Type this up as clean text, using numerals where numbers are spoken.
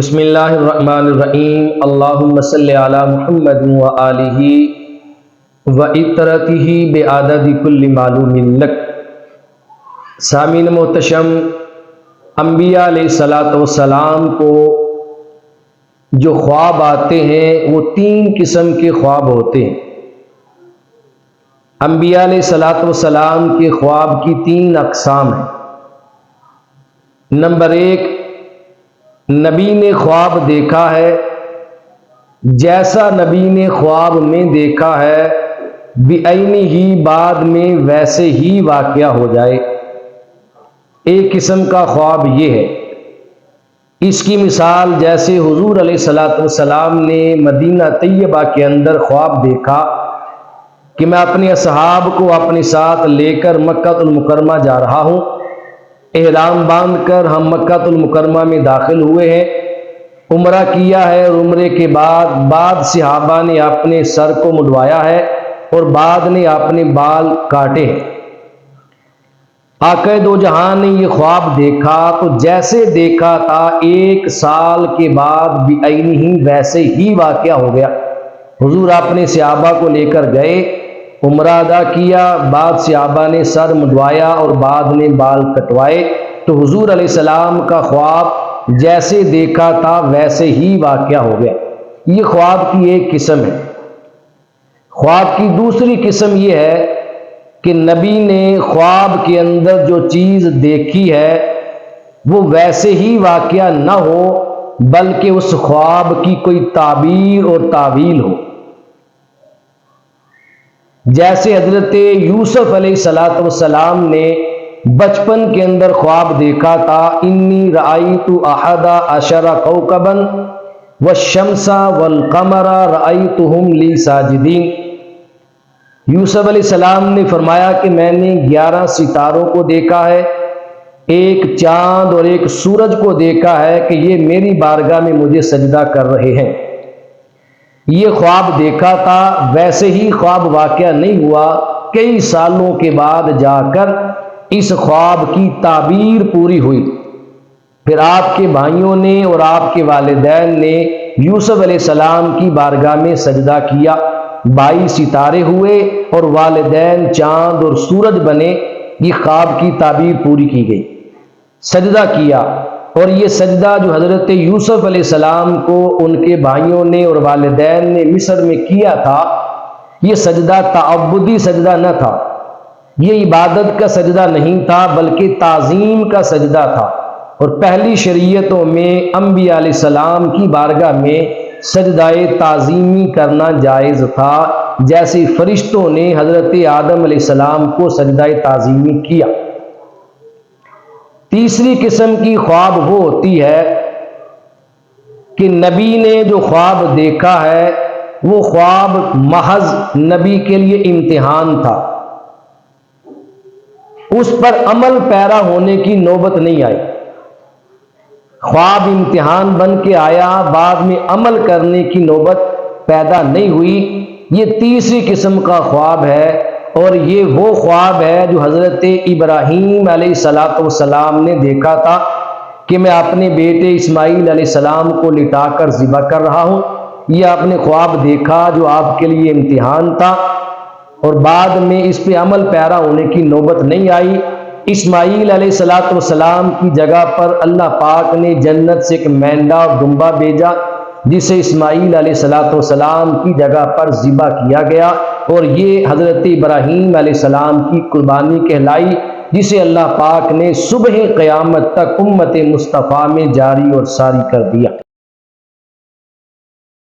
بسم اللہ الرحمن الرحیم اللہم صلی علی محمد و آلہ و اطرتہ بعدد کل معلوم لک۔ سامعین محتشم، انبیاء علیہ السلام کو جو خواب آتے ہیں وہ تین قسم کے خواب ہوتے ہیں۔ انبیاء علیہ السلام کے خواب کی تین اقسام ہیں۔ نمبر ایک، نبی نے خواب دیکھا ہے، جیسا نبی نے خواب میں دیکھا ہے بعینہ بعد میں ویسے ہی واقعہ ہو جائے۔ ایک قسم کا خواب یہ ہے۔ اس کی مثال جیسے حضور علیہ السلام نے مدینہ طیبہ کے اندر خواب دیکھا کہ میں اپنے اصحاب کو اپنے ساتھ لے کر مکہ المکرمہ جا رہا ہوں۔ احرام باندھ کر ہم مکہ المکرمہ میں داخل ہوئے ہیں، عمرہ کیا ہے، اور عمرے کے بعد صحابہ نے اپنے سر کو مڈوایا ہے اور بعد نے اپنے بال کاٹے ہیں۔ آقا دو جہان نے یہ خواب دیکھا تو جیسے دیکھا تھا ایک سال کے بعد بعینہ ویسے ہی واقعہ ہو گیا۔ حضور اپنے صحابہ کو لے کر گئے، عمرہ ادا کیا، بعد صحابہ نے سر مڈوایا اور بعد نے بال کٹوائے، تو حضور علیہ السلام کا خواب جیسے دیکھا تھا ویسے ہی واقعہ ہو گیا۔ یہ خواب کی ایک قسم ہے۔ خواب کی دوسری قسم یہ ہے کہ نبی نے خواب کے اندر جو چیز دیکھی ہے وہ ویسے ہی واقعہ نہ ہو بلکہ اس خواب کی کوئی تعبیر اور تعویل ہو۔ جیسے حضرت یوسف علیہ السلام نے بچپن کے اندر خواب دیکھا تھا، انی رأیت احد عشر کوکبا والشمس والقمر رأیتہم لی ساجدین۔ یوسف علیہ السلام نے فرمایا کہ میں نے 11 ستاروں کو دیکھا ہے، ایک چاند اور ایک سورج کو دیکھا ہے کہ یہ میری بارگاہ میں مجھے سجدہ کر رہے ہیں۔ یہ خواب دیکھا تھا، ویسے ہی خواب واقعہ نہیں ہوا، کئی سالوں کے بعد جا کر اس خواب کی تعبیر پوری ہوئی۔ پھر آپ کے بھائیوں نے اور آپ کے والدین نے یوسف علیہ السلام کی بارگاہ میں سجدہ کیا، 22 ستارے ہوئے اور والدین چاند اور سورج بنے۔ یہ خواب کی تعبیر پوری کی گئی، سجدہ کیا، اور یہ سجدہ جو حضرت یوسف علیہ السلام کو ان کے بھائیوں نے اور والدین نے مصر میں کیا تھا، یہ سجدہ تعبدی سجدہ نہ تھا، یہ عبادت کا سجدہ نہیں تھا بلکہ تعظیم کا سجدہ تھا۔ اور پہلی شریعتوں میں انبیاء علیہ السلام کی بارگاہ میں سجدہ تعظیمی کرنا جائز تھا، جیسے فرشتوں نے حضرت آدم علیہ السلام کو سجدہ تعظیمی کیا۔ تیسری قسم کی خواب وہ ہوتی ہے کہ نبی نے جو خواب دیکھا ہے وہ خواب محض نبی کے لیے امتحان تھا، اس پر عمل پیرا ہونے کی نوبت نہیں آئی۔ خواب امتحان بن کے آیا، بعد میں عمل کرنے کی نوبت پیدا نہیں ہوئی۔ یہ تیسری قسم کا خواب ہے، اور یہ وہ خواب ہے جو حضرت ابراہیم علیہ السلام نے دیکھا تھا کہ میں اپنے بیٹے اسماعیل علیہ السلام کو لٹا کر ذبح کر رہا ہوں۔ یہ آپ نے خواب دیکھا جو آپ کے لیے امتحان تھا، اور بعد میں اس پہ عمل پیرا ہونے کی نوبت نہیں آئی۔ اسماعیل علیہ السلام کی جگہ پر اللہ پاک نے جنت سے ایک مینڈا اور دمبا بھیجا، جسے اسماعیل علیہ السلام کی جگہ پر ذبح کیا گیا، اور یہ حضرت ابراہیم علیہ السلام کی قربانی کہلائی، جسے اللہ پاک نے صبح قیامت تک امت مصطفیٰ میں جاری اور ساری کر دیا۔